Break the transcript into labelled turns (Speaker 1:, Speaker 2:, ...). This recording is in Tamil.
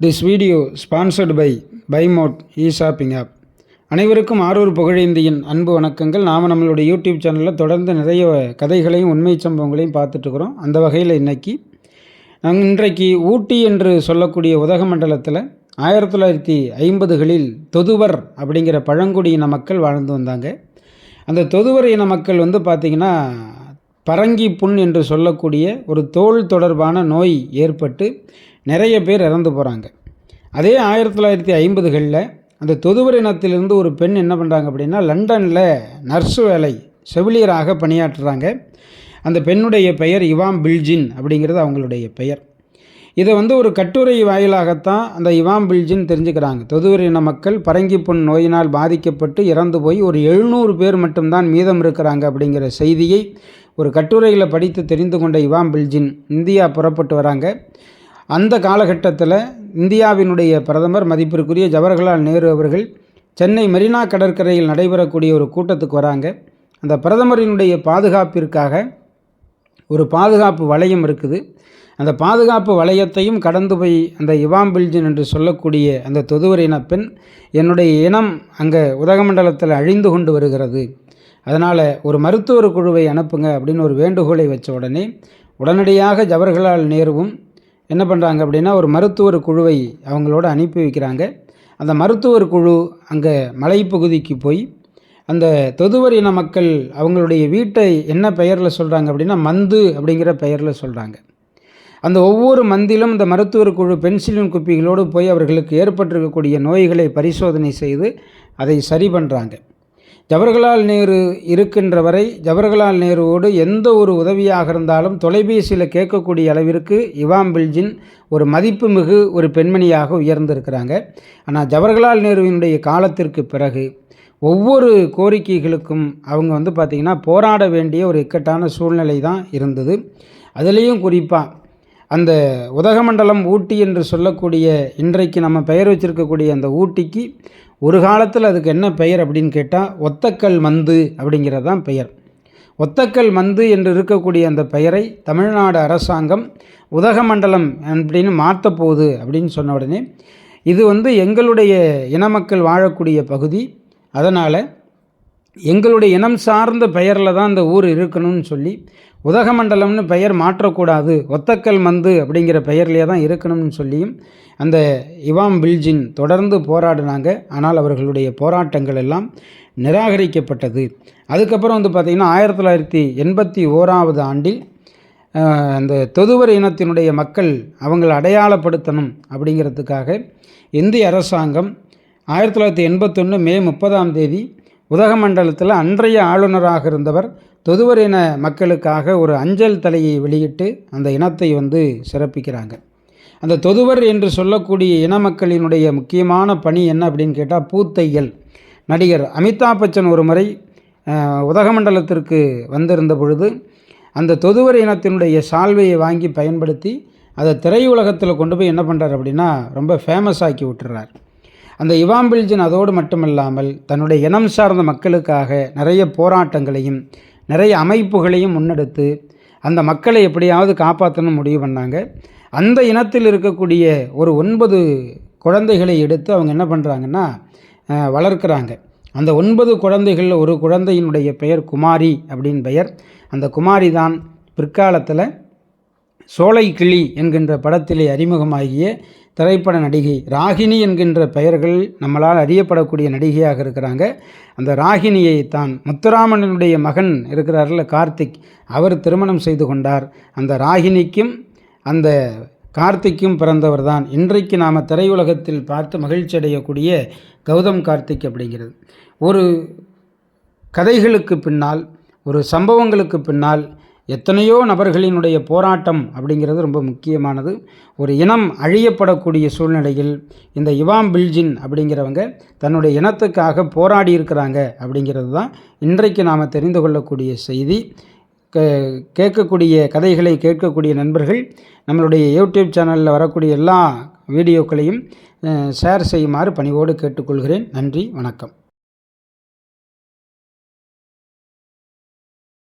Speaker 1: This video sponsored by BuyMode e-shopping app. அனைவருக்கும் ஆரூர் புகழேந்தியின் அன்பு வணக்கங்கள். நாம் நம்மளுடைய யூடியூப் சேனலில் தொடர்ந்து நிறைய கதைகளையும் உண்மை சம்பவங்களையும் பார்த்துட்ருக்குறோம். அந்த வகையில் இன்றைக்கு ஊட்டி என்று சொல்லக்கூடிய உதகமண்டலத்தில் 1950களில் தொதுவர் அப்படிங்கிற பழங்குடியின மக்கள் வாழ்ந்து வந்தாங்க. அந்த தொதுவர் இன மக்கள் பார்த்திங்கன்னா பரங்கி புண் என்று சொல்லக்கூடிய ஒரு தோல் தொடர்பான நோய் ஏற்பட்டு நிறைய பேர் இறந்து போகிறாங்க. அதே 1950களில் அந்த தொதுவர் இனத்திலிருந்து ஒரு பெண் என்ன பண்ணுறாங்க அப்படின்னா லண்டனில் நர்ஸு வேலை செவிலியராக பணியாற்றுறாங்க. அந்த பெண்ணுடைய பெயர் இவாம் பில்ஜின் அப்படிங்கிறது அவங்களுடைய பெயர். இதை ஒரு கட்டுரை வாயிலாகத்தான் அந்த இவாம் பில்ஜின் தெரிஞ்சுக்கிறாங்க. தொதுவர் இன மக்கள் பரங்கி புண் நோயினால் பாதிக்கப்பட்டு இறந்து போய் ஒரு 700 பேர் மட்டும்தான் மீதம் இருக்கிறாங்க அப்படிங்கிற செய்தியை ஒரு கட்டுரையில் படித்து தெரிந்து கொண்ட இவாம் பில்ஜின் இந்தியா புறப்பட்டு வராங்க. அந்த காலகட்டத்தில் இந்தியாவினுடைய பிரதமர் மதிப்பிற்குரிய ஜவஹர்லால் நேரு அவர்கள் சென்னை மெரினா கடற்கரையில் நடைபெறக்கூடிய ஒரு கூட்டத்துக்கு வராங்க. அந்த பிரதமரினுடைய பாதுகாப்பிற்காக ஒரு பாதுகாப்பு வளையம் இருக்குது. அந்த பாதுகாப்பு வளையத்தையும் கடந்து போய் அந்த இவாம் பில்ஜின் என்று சொல்லக்கூடிய அந்த தொதுவர் இன பெண், என்னுடைய இனம் அங்கே உதகமண்டலத்தில் அழிந்து கொண்டு வருகிறது, அதனால் ஒரு மருத்துவர் குழுவை அனுப்புங்க அப்படின்னு ஒரு வேண்டுகோளை வச்ச உடனடியாக ஜவஹர்லால் நேருவும் என்ன பண்ணுறாங்க அப்படின்னா ஒரு மருத்துவர் குழுவை அவங்களோட அனுப்பி வைக்கிறாங்க. அந்த மருத்துவர் குழு அங்கே மலைப்பகுதிக்கு போய் அந்த தொதுவர் இன மக்கள் அவங்களுடைய வீட்டை என்ன பெயரில் சொல்கிறாங்க அப்படின்னா மந்து அப்படிங்கிற பெயரில் சொல்கிறாங்க. அந்த ஒவ்வொரு மந்திலும் இந்த மருத்துவர் குழு பென்சிலின் குப்பிகளோடு போய் அவர்களுக்கு ஏற்பட்டிருக்கக்கூடிய நோய்களை பரிசோதனை செய்து அதை சரி பண்ணுறாங்க. ஜவஹர்லால் நேரு இருக்கின்ற வரை ஜவஹர்லால் நேருவோடு எந்த ஒரு உதவியாக இருந்தாலும் தொலைபேசியில் கேட்கக்கூடிய அளவிற்கு இவாம் பில்ஜின் ஒரு மதிப்புமிகு ஒரு பெண்மணியாக உயர்ந்திருக்கிறாங்க. ஆனால் ஜவஹர்லால் நேருவினுடைய காலத்திற்கு பிறகு ஒவ்வொரு கோரிக்கைகளுக்கும் அவங்க பார்த்திங்கன்னா போராட வேண்டிய ஒரு இக்கட்டான சூழ்நிலை தான் இருந்தது. அதுலேயும் குறிப்பாக அந்த உதகமண்டலம் ஊட்டி என்று சொல்லக்கூடிய இன்றைக்கு நம்ம பெயர் வச்சுருக்கக்கூடிய அந்த ஊட்டிக்கு ஒரு காலத்தில் அதுக்கு என்ன பெயர் அப்படின்னு கேட்டால் ஒத்தக்கல் மந்து அப்படிங்கிறது தான் பெயர். ஒத்தக்கல் மந்து என்று இருக்கக்கூடிய அந்த பெயரை தமிழ்நாடு அரசாங்கம் உதகமண்டலம் அப்படின்னு மாற்றப்போகுது அப்படின்னு சொன்ன உடனே இது எங்களுடைய இன மக்கள் வாழக்கூடிய பகுதி, அதனால் எங்களுடைய இனம் சார்ந்த பெயரில் தான் அந்த ஊர் இருக்கணும்னு சொல்லி உதகமண்டலம்னு பெயர் மாற்றக்கூடாது, ஒத்தக்கல் மந்து அப்படிங்கிற பெயர்லேயே தான் இருக்கணும்னு சொல்லியும் அந்த இவாம் பில்ஜின் தொடர்ந்து போராடினாங்க. ஆனால் அவர்களுடைய போராட்டங்கள் எல்லாம் நிராகரிக்கப்பட்டது. அதுக்கப்புறம் பார்த்திங்கன்னா 1981 ஆண்டில் அந்த தொதுவர் இனத்தினுடைய மக்கள் அவங்களை அடையாளப்படுத்தணும் அப்படிங்கிறதுக்காக இந்திய அரசாங்கம் 1981 மே 30 உதகமண்டலத்தில் அன்றைய ஆளுநராக இருந்தவர் தொதுவர் இன மக்களுக்காக ஒரு அஞ்சல் தலையை வெளியிட்டு அந்த இனத்தை சிறப்பிக்கிறாங்க. அந்த தொதுவர் என்று சொல்லக்கூடிய இன மக்களினுடைய முக்கியமான பணி என்ன அப்படின்னு கேட்டால் பூத்தையல். நடிகர் அமிதாப் பச்சன் ஒரு முறை உதகமண்டலத்திற்கு வந்திருந்த பொழுது அந்த தொதுவர் இனத்தினுடைய சால்வையை வாங்கி பயன்படுத்தி அதை திரையுலகத்தில் கொண்டு போய் என்ன பண்ணுறார் அப்படின்னா ரொம்ப ஃபேமஸ் ஆக்கி விட்டுறார். அந்த இவாம் பில்ஜின் அதோடு மட்டுமல்லாமல் தன்னுடைய இனம் சார்ந்த மக்களுக்காக நிறைய போராட்டங்களையும் நிறைய அமைப்புகளையும் முன்னெடுத்து அந்த மக்களை எப்படியாவது காப்பாற்றணும் முடிவு பண்ணாங்க. அந்த இனத்தில் இருக்கக்கூடிய ஒரு 9 குழந்தைகளை எடுத்து அவங்க என்ன பண்ணுறாங்கன்னா வளர்க்குறாங்க. அந்த 9 குழந்தைகளில் ஒரு குழந்தையினுடைய பெயர் குமாரி அப்படின்னு பெயர். அந்த குமாரி தான் பிற்காலத்தில் சோலை கிளி என்கின்ற படத்திலே அறிமுகமாகிய திரைப்பட நடிகை ராகினி என்கின்ற பெயர்கள் நம்மளால் அறியப்படக்கூடிய நடிகையாக இருக்கிறாங்க. அந்த ராகினியை தான் முத்துராமனுடைய மகன் இருக்கிறார்ல கார்த்திக், அவர் திருமணம் செய்து கொண்டார். அந்த ராகினிக்கும் அந்த கார்த்திக்கும் பிறந்தவர் தான் இன்றைக்கு நாம் திரையுலகத்தில் பார்த்து மகிழ்ச்சி அடையக்கூடிய கௌதம் கார்த்திக் அப்படிங்கிறது. ஒரு கதைகளுக்கு பின்னால் ஒரு சம்பவங்களுக்கு பின்னால் எத்தனையோ நபர்களினுடைய போராட்டம் அப்படிங்கிறது ரொம்ப முக்கியமானது. ஒரு இனம் அழியப்படக்கூடிய சூழ்நிலையில் இந்த இவாம் பில்ஜின் அப்படிங்கிறவங்க தன்னுடைய இனத்துக்காக போராடி இருக்கிறாங்க அப்படிங்கிறது தான் இன்றைக்கு நாம் தெரிந்து கொள்ளக்கூடிய செய்தி. கேட்கக்கூடிய கதைகளை கேட்கக்கூடிய நண்பர்கள் நம்மளுடைய யூடியூப் சேனலில் வரக்கூடிய எல்லா வீடியோக்களையும் ஷேர் செய்யுமாறு பணிவோடு கேட்டுக்கொள்கிறேன். நன்றி, வணக்கம்.